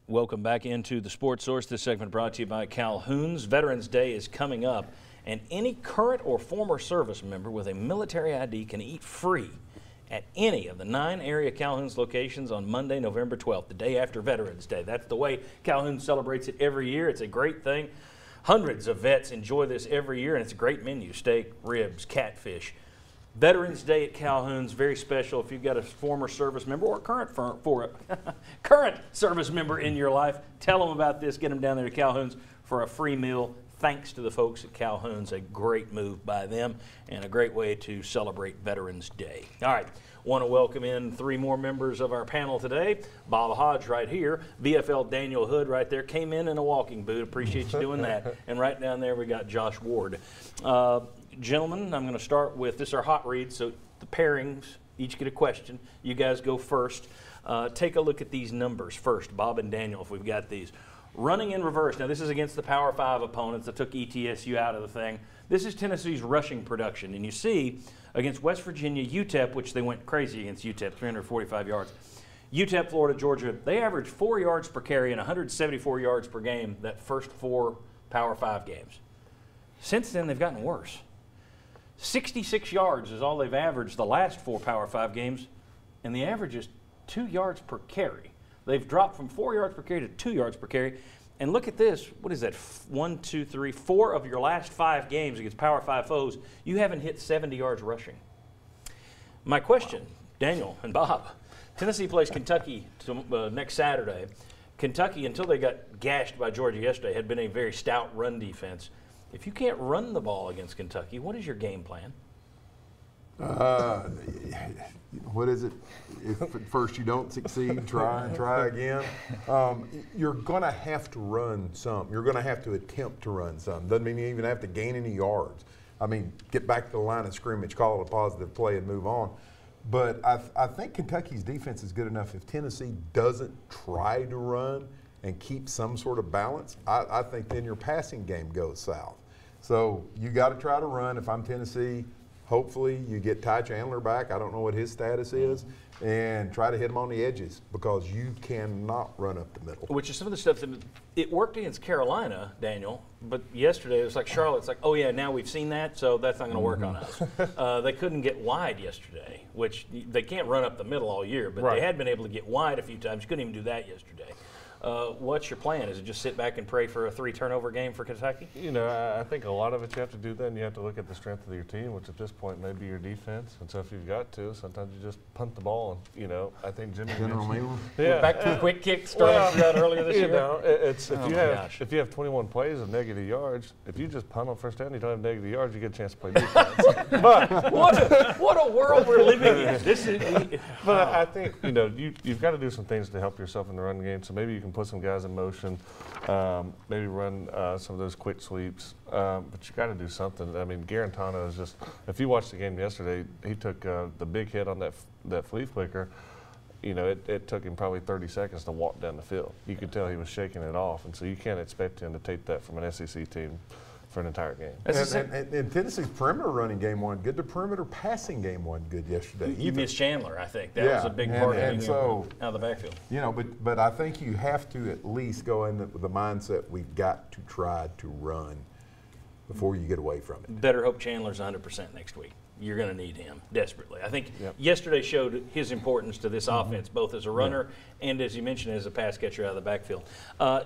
Welcome back into the Sports Source. This segment brought to you by Calhoun's. Veterans Day is coming up, and any current or former service member with a military ID can eat free at any of the 9 area Calhoun's locations on Monday, November 12th, the day after Veterans Day. That's the way Calhoun celebrates it every year. It's a great thing. Hundreds of vets enjoy this every year, and it's a great menu: steak, ribs, catfish. Veterans Day at Calhoun's, very special. If you've got a former service member or current service member in your life, tell them about this. Get them down there to Calhoun's for a free meal. Thanks to the folks at Calhoun's, a great move by them and a great way to celebrate Veterans Day. All right, want to welcome in 3 more members of our panel today. Bob Hodge right here, VFL Daniel Hood right there, came in a walking boot. Appreciate you doing that. And right down there we got Josh Ward. Gentlemen, I'm going to start with, this is our hot read, so the pairings each get a question. You guys go first. Take a look at these numbers first, Bob and Daniel, if we've got these. Running in reverse. Now, this is against the Power 5 opponents that took ETSU out of the thing. This is Tennessee's rushing production. And you see, against West Virginia, UTEP, which they went crazy against UTEP, 345 yards. UTEP, Florida, Georgia, they averaged 4 yards per carry and 174 yards per game that first 4 Power 5 games. Since then, they've gotten worse. 66 yards is all they've averaged the last 4 Power 5 games, and the average is 2 yards per carry. They've dropped from 4 yards per carry to 2 yards per carry. And look at this. What is that? 1, 2, 3, 4 of your last 5 games against Power 5 foes, you haven't hit 70 yards rushing. My question, Daniel and Bob, Tennessee plays Kentucky next Saturday. Kentucky, until they got gashed by Georgia yesterday, had been a very stout run defense. If you can't run the ball against Kentucky, what is your game plan? What is it? If at first you don't succeed, try and try again. You're going to have to run some. You're going to have to attempt to run some. Doesn't mean you even have to gain any yards. I mean, get back to the line of scrimmage, call it a positive play, and move on. But I think Kentucky's defense is good enough. If Tennessee doesn't try to run and keep some sort of balance, I think then your passing game goes south. So you got to try to run. If I'm Tennessee, hopefully you get Ty Chandler back. I don't know what his status is. And try to hit him on the edges because you cannot run up the middle. Which is some of the stuff that it worked against Carolina, Daniel, but yesterday it was like Charlotte's like, oh yeah, now we've seen that, so that's not going to work on us. They couldn't get wide yesterday, which they can't run up the middle all year, but they had been able to get wide a few times. You couldn't even do that yesterday. What's your plan? Is it just sit back and pray for a 3-turnover game for Kentucky? You know, I think a lot of it you have to do then. You have to look at the strength of your team, which at this point may be your defense. And so if you've got to, sometimes you just punt the ball. And, you know, I think Jimmy mentioned, back to a quick kick started that earlier this year. You know, it's if you have 21 plays of negative yards, if you just punt on first down, you don't have negative yards, you get a chance to play defense. But what a world we're living in. But I think, you know, you've got to do some things to help yourself in the run game. So maybe you can put some guys in motion, maybe run some of those quick sweeps, but you got to do something. I mean, Garantano is just, if you watched the game yesterday, he took the big hit on that flea flicker. You know, it took him probably 30 seconds to walk down the field. You could tell he was shaking it off, and so you can't expect him to take that from an SEC team for an entire game. And Tennessee's perimeter running game wasn't good. The perimeter passing game wasn't good yesterday. You missed Chandler, I think. That was a big part of it out of the backfield. You know, but I think you have to at least go in with the mindset we've got to try to run before you get away from it. Better hope Chandler's 100% next week. You're going to need him desperately. I think yesterday showed his importance to this offense, both as a runner and, as you mentioned, as a pass catcher out of the backfield.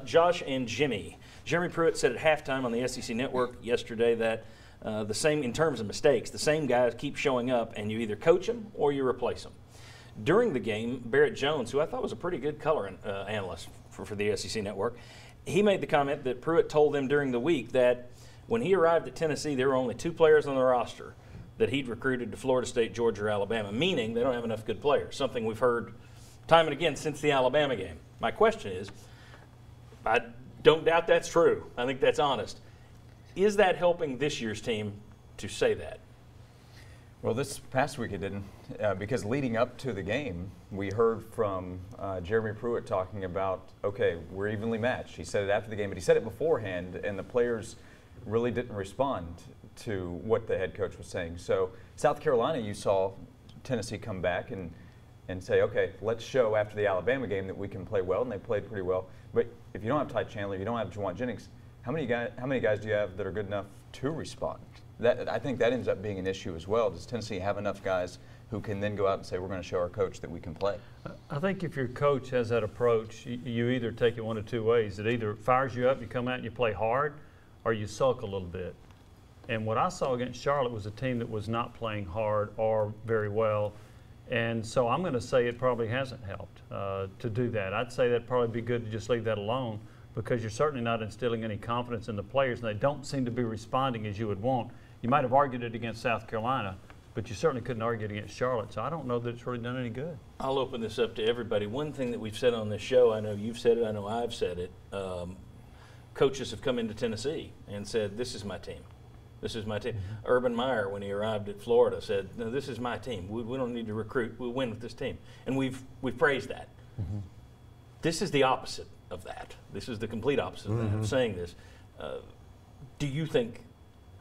Josh and Jimmy. Jeremy Pruitt said at halftime on the SEC Network yesterday that the same, in terms of mistakes, the same guys keep showing up, and you either coach them or you replace them. During the game, Barrett Jones, who I thought was a pretty good color analyst for the SEC Network, he made the comment that Pruitt told them during the week that when he arrived at Tennessee, there were only 2 players on the roster that he'd recruited to Florida State, Georgia, or Alabama, meaning they don't have enough good players, something we've heard time and again since the Alabama game. My question is, I don't doubt that's true. I think that's honest. Is that helping this year's team to say that? Well, this past week it didn't, because leading up to the game, we heard from Jeremy Pruitt talking about, okay, we're evenly matched. He said it after the game, but he said it beforehand, and the players really didn't respond to what the head coach was saying. So South Carolina, you saw Tennessee come back, and and say, okay, let's show after the Alabama game that we can play well, and they played pretty well. But if you don't have Ty Chandler, you don't have Jawan Jennings, how many guys do you have that are good enough to respond? I think that ends up being an issue as well. Does Tennessee have enough guys who can then go out and say, we're going to show our coach that we can play? I think if your coach has that approach, you either take it one of two ways. It either fires you up, you come out and you play hard, or you sulk a little bit. And what I saw against Charlotte was a team that was not playing hard or very well. And so I'm going to say it probably hasn't helped to do that. I'd say that'd probably be good to just leave that alone, because you're certainly not instilling any confidence in the players, and they don't seem to be responding as you would want. You might have argued it against South Carolina, but you certainly couldn't argue it against Charlotte, so I don't know that it's really done any good. I'll open this up to everybody. One thing that we've said on this show, I know you've said it, I know I've said it, coaches have come into Tennessee and said, this is my team. This is my team. Urban Meyer, when he arrived at Florida, said, no, this is my team. We don't need to recruit. We'll win with this team. And we've praised that. This is the opposite of that. This is the complete opposite of that, of saying this. Do you think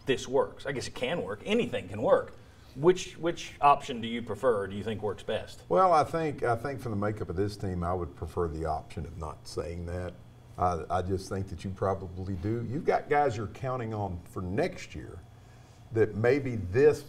this works? I guess it can work. Anything can work. Which option do you prefer, or do you think works best? Well, I think for the makeup of this team, I would prefer the option of not saying that. I just think that you probably do. You've got guys you're counting on for next year that maybe this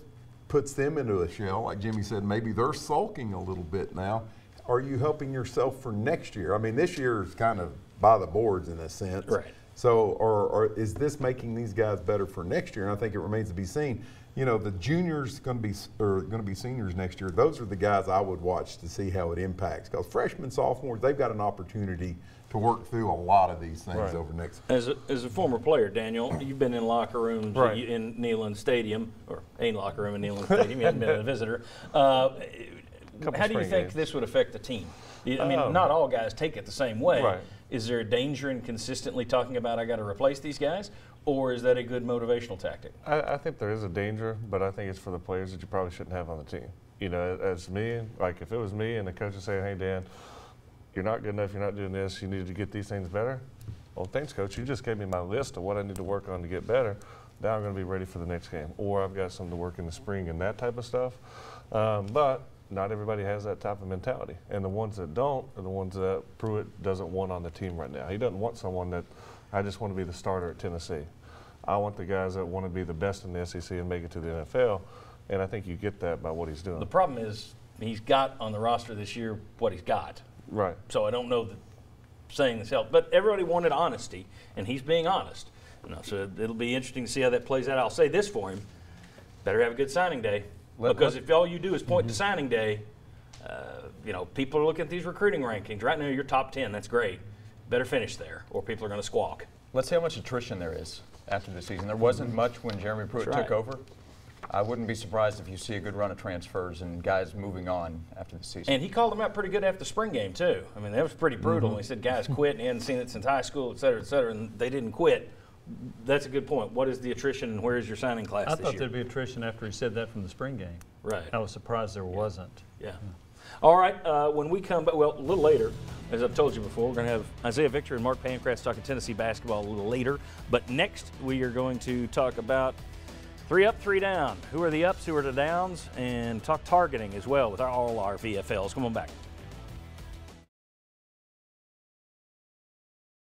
puts them into a shell. Like Jimmy said, maybe they're sulking a little bit now. Are you helping yourself for next year? I mean, this year is kind of by the boards in a sense. Right. So, or is this making these guys better for next year? And I think it remains to be seen. You know, the juniors going to be seniors next year. Those are the guys I would watch to see how it impacts. Because freshmen, sophomores, they've got an opportunity to work through a lot of these things over next. As a former player, Daniel, you've been in locker rooms in Neyland Stadium, or a locker room in Neyland Stadium. You haven't been a visitor. How do you think this would affect the team? I mean, not all guys take it the same way. Right. Is there a danger in consistently talking about I got to replace these guys, or is that a good motivational tactic? I think there is a danger, but I think it's for the players that you probably shouldn't have on the team. You know, as me, like if it was me and the coach is saying, hey, Dan, you're not good enough, you're not doing this, you need to get these things better. Well, thanks, coach. You just gave me my list of what I need to work on to get better. Now I'm going to be ready for the next game. Or I've got something to work in the spring and that type of stuff. But not everybody has that type of mentality. And the ones that don't are the ones that Pruitt doesn't want on the team right now. He doesn't want someone that, I just want to be the starter at Tennessee. I want the guys that want to be the best in the SEC and make it to the NFL. And I think you get that by what he's doing. The problem is he's got on the roster this year what he's got. Right. So I don't know that saying this helps. But everybody wanted honesty, and he's being honest. So it'll be interesting to see how that plays out. I'll say this for him. Better have a good signing day. Because if all you do is point to signing day, you know, people are looking at these recruiting rankings. Right now you're top 10. That's great. Better finish there, or people are going to squawk. Let's see how much attrition there is after the season. There wasn't much when Jeremy Pruitt took over. I wouldn't be surprised if you see a good run of transfers and guys moving on after the season. And he called them out pretty good after the spring game, too. I mean, that was pretty brutal. He said guys quit and he hadn't seen it since high school, et cetera, and they didn't quit. That's a good point. What is the attrition and where is your signing class I this thought year? there'd be attrition after he said that from the spring game. Right. I was surprised there wasn't. Yeah. All right, when we come back, well, a little later, as I've told you before, we're going to have Isaiah Victor and Mark Pancratz talking Tennessee basketball a little later. But next, we are going to talk about 3 up, 3 down. Who are the ups, who are the downs, and talk targeting as well with all our VFLs. Come on back.